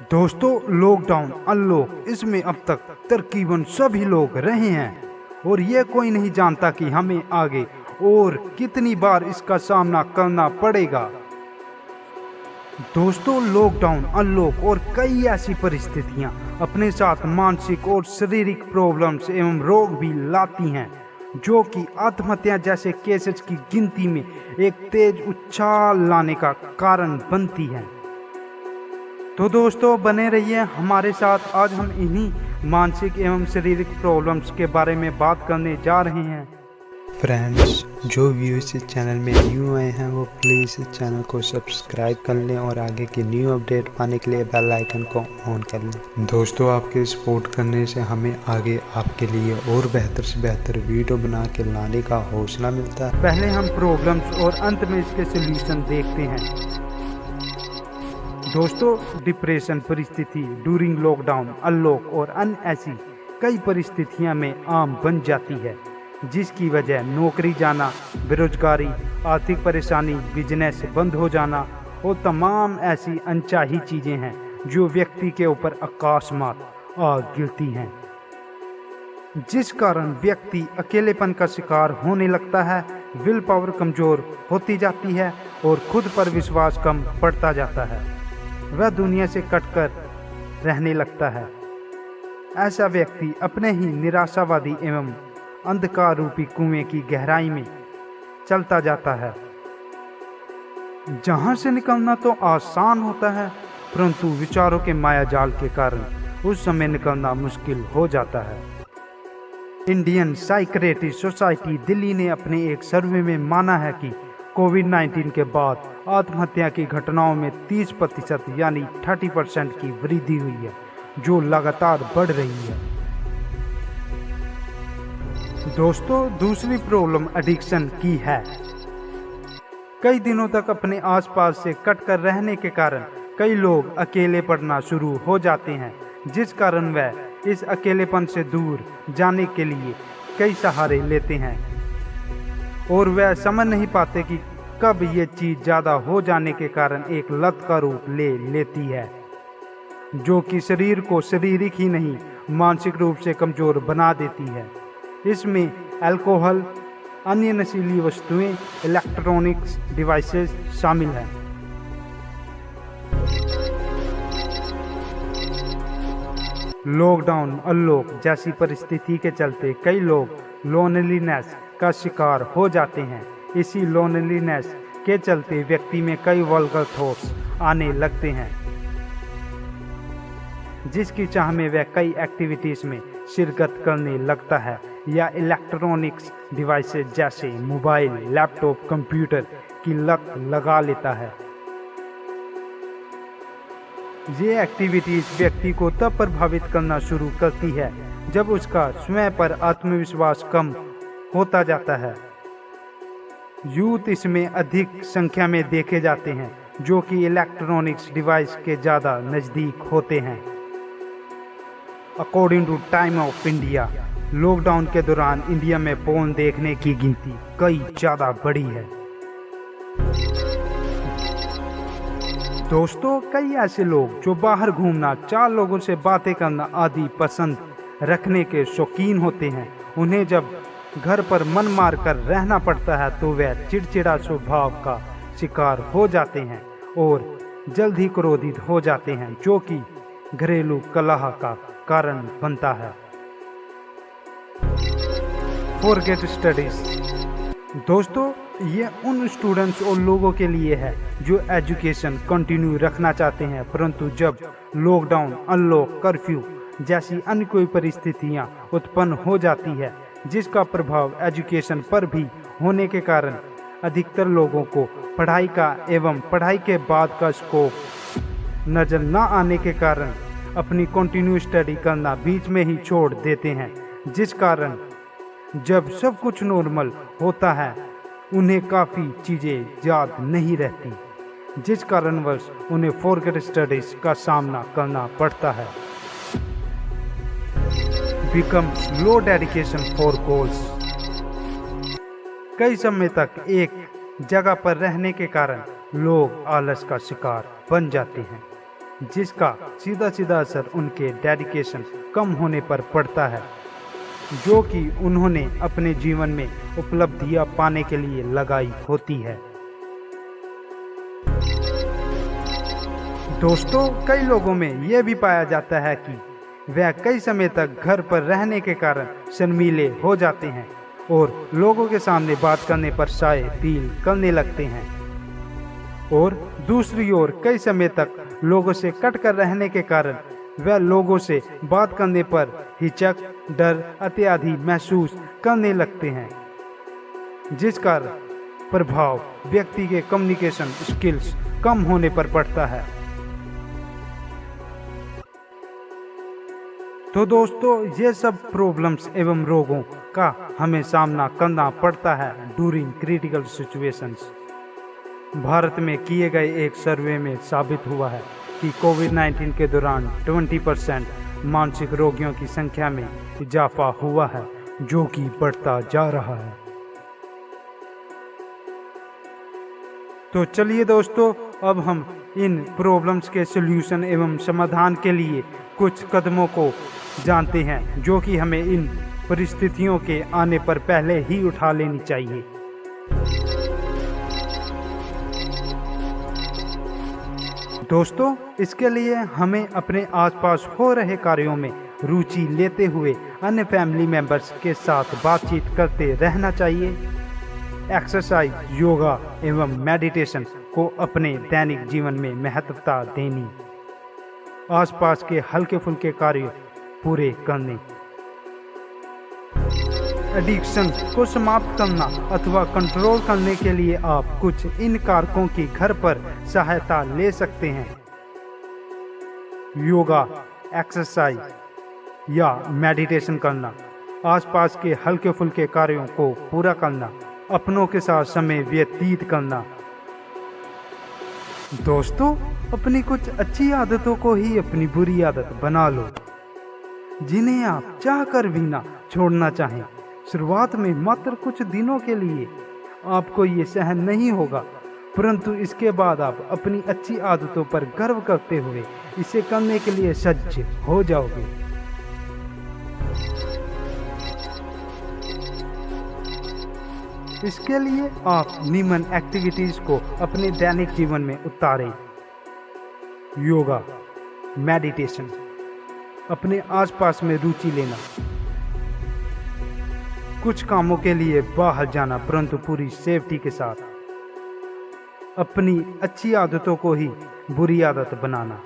दोस्तों, lockdown unlock इसमें अब तक तकरीबन सभी लोग रहे हैं और ये कोई नहीं जानता कि हमें आगे और कितनी बार इसका सामना करना पड़ेगा। दोस्तों, लॉकडाउन अनलॉक और कई ऐसी परिस्थितियां अपने साथ मानसिक और शारीरिक प्रॉब्लम्स एवं रोग भी लाती हैं, जो कि आत्महत्या जैसे केसेस की गिनती में एक तेज उछाल लाने का कारण बनती हैं। तो दोस्तों, बने रहिए हमारे साथ। आज हम इन्हीं मानसिक एवं शारीरिक प्रॉब्लम्स के बारे में बात करने जा रहे हैं। फ्रेंड्स, जो व्यूअर्स इस चैनल में न्यू आए हैं वो प्लीज़ इस चैनल को सब्सक्राइब कर लें और आगे की न्यू अपडेट पाने के लिए बेल आइकन को ऑन कर लें। दोस्तों, आपके सपोर्ट करने से हमें आगे आपके लिए और बेहतर से बेहतर वीडियो बना के लाने का हौसला मिलता है। पहले हम प्रॉब्लम्स और अंत में इसके सलूशन देखते हैं। दोस्तों, डिप्रेशन परिस्थिति ड्यूरिंग लॉकडाउन अनलॉक और अन्य ऐसी कई परिस्थितियां में आम बन जाती है, जिसकी वजह नौकरी जाना, बेरोजगारी, आर्थिक परेशानी, बिजनेस बंद हो जाना और तमाम ऐसी अनचाही चीज़ें हैं जो व्यक्ति के ऊपर अकस्मात आ गिरती हैं, जिस कारण व्यक्ति अकेलेपन का शिकार होने लगता है, विल पावर कमज़ोर होती जाती है और खुद पर विश्वास कम पड़ता जाता है। वह दुनिया से कटकर रहने लगता है। ऐसा व्यक्ति अपने ही निराशावादी एवं अंधकार रूपी कुएं की गहराई में चलता जाता है, जहां से निकलना तो आसान होता है, परंतु विचारों के मायाजाल के कारण उस समय निकलना मुश्किल हो जाता है। इंडियन साइकियाट्रिस्ट सोसाइटी दिल्ली ने अपने एक सर्वे में माना है कि कोविड-19 के बाद आत्महत्या की घटनाओं में 30% यानी 30% की वृद्धि हुई है, जो लगातार बढ़ रही है। दोस्तों, दूसरी प्रॉब्लम एडिक्शन की है। कई दिनों तक अपने आसपास से कटकर रहने के कारण कई लोग अकेले पड़ना शुरू हो जाते हैं, जिस कारण वह इस अकेलेपन से दूर जाने के लिए कई सहारे लेते हैं और वह समझ नहीं पाते कि कब ये चीज़ ज़्यादा हो जाने के कारण एक लत का रूप ले लेती है, जो कि शरीर को शारीरिक ही नहीं मानसिक रूप से कमज़ोर बना देती है। इसमें अल्कोहल, अन्य नशीली वस्तुएं, इलेक्ट्रॉनिक्स डिवाइसेस शामिल हैं। लॉकडाउन अनलॉक जैसी परिस्थिति के चलते कई लोग लोनलीनेस का शिकार हो जाते हैं। इसी लोनलीनेस के चलते व्यक्ति में कई वल्गर थॉट्स आने लगते हैं, जिसकी चाह में वह कई एक्टिविटीज़ में शिरकत करने लगता है या इलेक्ट्रॉनिक्स डिवाइसेस जैसे मोबाइल, लैपटॉप, कंप्यूटर की लत लगा लेता है। ये एक्टिविटीज़ व्यक्ति को तब प्रभावित करना शुरू करती है जब उसका स्वयं पर आत्मविश्वास कम होता जाता है। यूथ इसमें अधिक संख्या में देखे जाते हैं, जो कि इलेक्ट्रॉनिक्स डिवाइस के ज़्यादा नज़दीक होते हैं। According to Time of India, lockdown के दौरान इंडिया में पोर्न देखने की गिनती कई ज़्यादा बढ़ी है। दोस्तों, कई ऐसे लोग जो बाहर घूमना, चार लोगों से बातें करना आदि पसंद रखने के शौकीन होते हैं, उन्हें जब घर पर मन मार कर रहना पड़ता है तो वह चिड़चिड़ा स्वभाव का शिकार हो जाते हैं और जल्द ही क्रोधित हो जाते हैं, जो कि घरेलू कलह का कारण बनता है। Forget studies. दोस्तों, ये उन स्टूडेंट्स और लोगों के लिए है जो एजुकेशन कंटिन्यू रखना चाहते हैं, परंतु जब लॉकडाउन, अनलॉक, कर्फ्यू जैसी अन्य कोई परिस्थितियां उत्पन्न हो जाती है, जिसका प्रभाव एजुकेशन पर भी होने के कारण अधिकतर लोगों को पढ़ाई का एवं पढ़ाई के बाद का स्कोप नज़र न आने के कारण अपनी कंटिन्यू स्टडी करना बीच में ही छोड़ देते हैं, जिस कारण जब सब कुछ नॉर्मल होता है उन्हें काफ़ी चीज़ें याद नहीं रहती, जिस कारणवश उन्हें फॉरगेट स्टडीज का सामना करना पड़ता है। Become low dedication for goals. कई समय तक एक जगह पर रहने के कारण लोग आलस का शिकार बन जाते हैं। जिसका सीधा सीधा असर उनके डेडिकेशन कम होने पर पड़ता है, जो कि उन्होंने अपने जीवन में उपलब्धियां पाने के लिए लगाई होती है। दोस्तों, कई लोगों में यह भी पाया जाता है कि वह कई समय तक घर पर रहने के कारण शर्मीले हो जाते हैं और लोगों के सामने बात करने पर शाय फील करने लगते हैं, और दूसरी ओर कई समय तक लोगों से कट कर रहने के कारण वह लोगों से बात करने पर हिचक, डर इत्यादि महसूस करने लगते हैं, जिसका प्रभाव व्यक्ति के कम्युनिकेशन स्किल्स कम होने पर पड़ता है। तो दोस्तों, ये सब प्रॉब्लम्स एवं रोगों का हमें सामना करना पड़ता है ड्यूरिंग क्रिटिकल सिचुएशंस। भारत में किए गए एक सर्वे में साबित हुआ है कि कोविड-19 के दौरान 20% मानसिक रोगियों की संख्या में इजाफा हुआ है, जो कि बढ़ता जा रहा है। तो चलिए दोस्तों, अब हम इन प्रॉब्लम्स के सॉल्यूशन एवं समाधान के लिए कुछ कदमों को जानते हैं, जो कि हमें इन परिस्थितियों के आने पर पहले ही उठा लेनी चाहिए। दोस्तों, इसके लिए हमें अपने आसपास हो रहे कार्यों में रुचि लेते हुए अन्य फैमिली मेंबर्स के साथ बातचीत करते रहना चाहिए। एक्सरसाइज, योगा एवं मेडिटेशन को अपने दैनिक जीवन में महत्वता देनी। आसपास के हल्के फुल्के कार्य पूरे करने। एडिक्शन को समाप्त करना अथवा कंट्रोल करने के लिए आप कुछ इन कारकों की घर पर सहायता ले सकते हैं। योगा, एक्सरसाइज या मेडिटेशन करना, आसपास के हल्के फुल्के कार्यों को पूरा करना, अपनों के साथ समय व्यतीत करना। दोस्तों, अपनी कुछ अच्छी आदतों को ही अपनी बुरी आदत बना लो, जिन्हें आप चाहकर भी ना छोड़ना चाहें। शुरुआत में मात्र कुछ दिनों के लिए आपको ये सहन नहीं होगा, परंतु इसके बाद आप अपनी अच्छी आदतों पर गर्व करते हुए इसे करने के लिए सज्ज हो जाओगे। इसके लिए आप निम्न एक्टिविटीज को अपने दैनिक जीवन में उतारें। योगा, मेडिटेशन, अपने आसपास में रुचि लेना, कुछ कामों के लिए बाहर जाना परंतु पूरी सेफ्टी के साथ, अपनी अच्छी आदतों को ही बुरी आदत बनाना।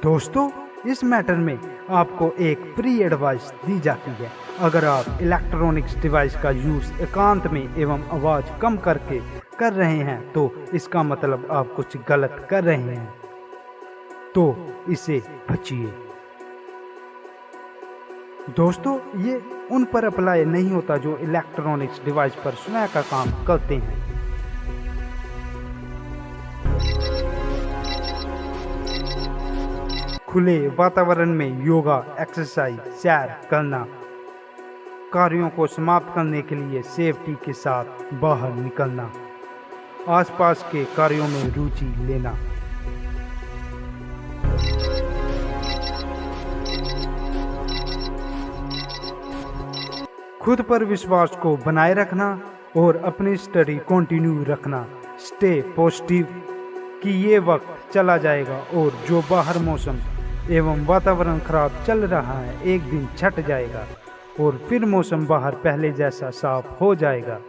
दोस्तों, इस मैटर में आपको एक फ्री एडवाइस दी जाती है। अगर आप इलेक्ट्रॉनिक्स डिवाइस का यूज एकांत में एवं आवाज कम करके कर रहे हैं तो इसका मतलब आप कुछ गलत कर रहे हैं, तो इसे बचिए। दोस्तों, ये उन पर अप्लाई नहीं होता जो इलेक्ट्रॉनिक्स डिवाइस पर स्वयं का काम करते हैं। खुले वातावरण में योगा, एक्सरसाइज, सैर करना, कार्यों को समाप्त करने के लिए सेफ्टी के साथ बाहर निकलना, आसपास के कार्यों में रुचि लेना। खुद पर विश्वास को बनाए रखना और अपनी स्टडी कंटिन्यू रखना। स्टे पॉजिटिव कि ये वक्त चला जाएगा और जो बाहर मौसम एवं वातावरण खराब चल रहा है एक दिन छट जाएगा और फिर मौसम बाहर पहले जैसा साफ हो जाएगा।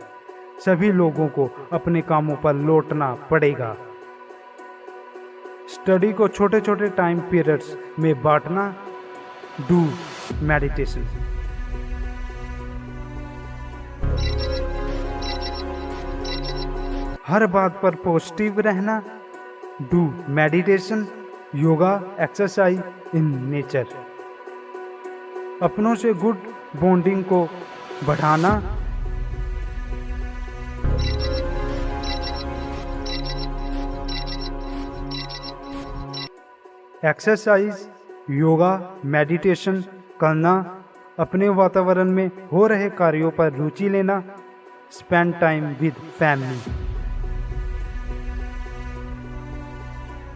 सभी लोगों को अपने कामों पर लौटना पड़ेगा। स्टडी को छोटे छोटे टाइम पीरियड्स में बांटना। Do meditation. हर बात पर पॉजिटिव रहना। Do meditation, yoga, exercise in nature. अपनों से गुड बॉन्डिंग को बढ़ाना। एक्सरसाइज, योगा, मेडिटेशन करना। अपने वातावरण में हो रहे कार्यों पर रुचि लेना। Spend time with family.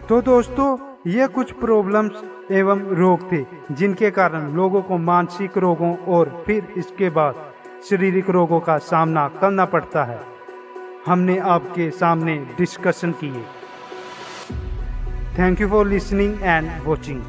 तो दोस्तों ये कुछ प्रॉब्लम्स एवं रोग थे जिनके कारण लोगों को मानसिक रोगों और फिर इसके बाद शारीरिक रोगों का सामना करना पड़ता है। हमने आपके सामने डिस्कशन किए। Thank you for listening and watching.